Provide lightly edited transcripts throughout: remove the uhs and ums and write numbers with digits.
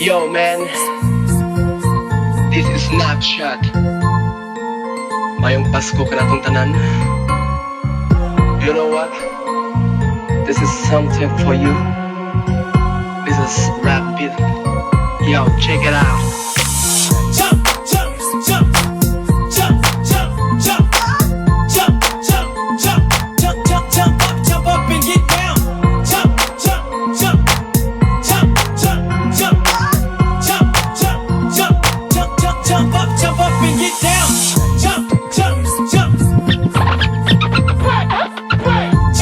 Yo man, this is Snapchat. Mayong Pasko ka natong tanan. You know what? This is something for you. This is rap beat. Yo, check it out. Jump, jump, jump, jump, jump, jump, jump, jump, jump, jump, jump, jump up and get down. Jump, jump, jump, jump, jump, jump, jump, jump, jump, jump up and get down. Jump, jump, jump, jump, jump,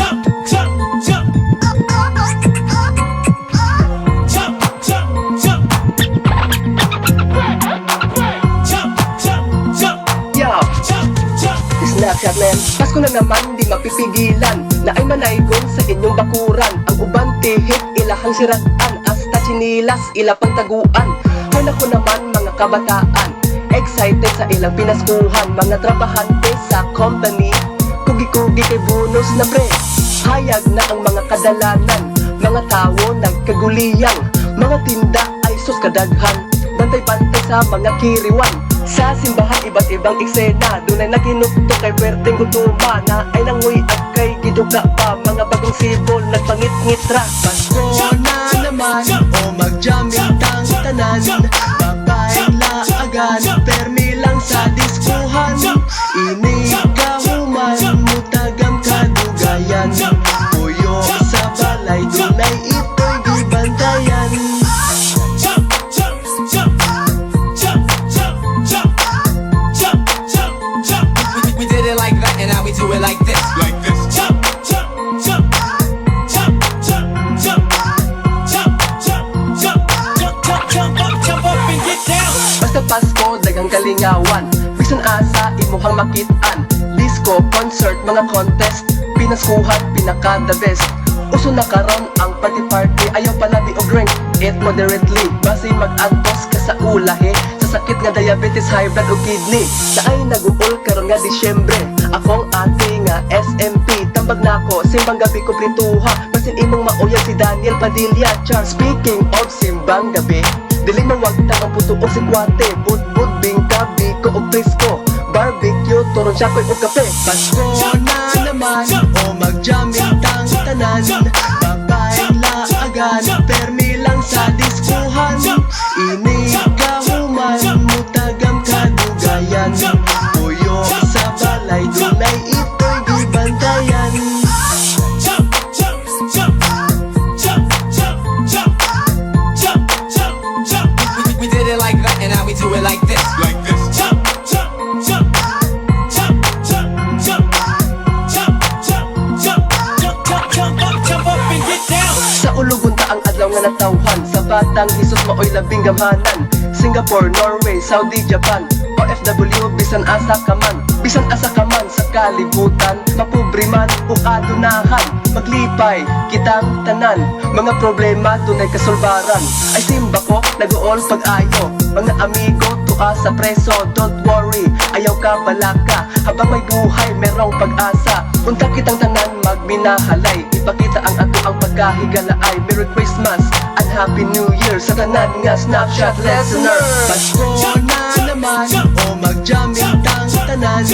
jump, jump, Yo, Snapchat man. Pasko na naman, di mapipigilan na ay manaygon sa inyong bakuran. Ang uban tihit, ilahang siratan, hasta chinilas, ilapang taguan. Hay nako naman mga kabataan, excited sa ilang pinaskuhan. Mga trabahante sa company, kugi-kugi kay bonus na pre. Hayag na ang mga kadalanan, mga tao nagkaguliyang. Mga tinda ay sus kadaghan, bantay-bantay sa mga kiriwan. Sa simbahan iba't ibang eksena, dunay naginukto kay perteng gutuma. Na ay nanguy at kay giduga pa, mga bagong sibol nagpangit-ngitra. Pasko na naman, o mag-jamming tang tanan. Babaeng laagan, permi lang sa diskuhan. Ini kahuman, mutagam kadugayan. Puyo sa balay, dunay ito'y gibantayan. We did it like that, and now we do it like this. Like this. Jump, jump, jump, jump, jump, jump, jump, jump, jump, jump up and get down. Basta Pasko, daghang kalingawan. Bisan asa, imuhang makitaan. Disco, concert, mga contest. Pinaskuhan, pinaka-the best. Uso na karon ang party-party. Ayaw palabi o drink, eat moderately. Basi mag-antos ka sa ulahe. Sa sakit nga diabetes, high blood o kidney. Na ay nag-uol karon nga Disyembre. Akong ate nga SMP. Tambag na ako, simbang gabi ko prituha. Basin imong mauyan si Daniel Padilla Char. Speaking of simbang gabi, dili mawag tamang puto o si kwate. Budbud, bingka, biko o presko. Barbecue, turon siya ko'y o kape. Pasko na naman, o mag-jamming tang tanan. Babaeng laagan, permi lang sa diskuhan. Ini kahuman, mutagam kadugayan. Puyo sa balay, dunay ito'y gibantayan. Jump, jump, jump, jump, jump, jump, jump, jump, jump. We did it like that, and now we do it like this. Like this. Jump, jump, jump, jump, jump, jump, jump, jump, jump up and get down. Sa ulugunta ang adlaw nga natawhan. Sa batang Hesus maoy labing gamhanan. Singapore, Norway, Saudi, Japan, OFW, bisan asa ka man. Bisan asa ka man sa kalibutan. Mapobre man o adunahan, maglipay kitang tanan. Mga problema dunay kasulbaran. Ay simba ko, nag-uol pag-ayo. Mga amigo, tuwa sa preso. Don't worry, ayaw ka balaka. Habang may buhay, merong pag-asa. Punta kitang tanan, magminahalay. Ipakita ang ato ang pagkahigalaay. Merry Christmas and Happy New Year sa tanan nga Snapchat listener. Pasko na naman, o mag-jamming tang tanan.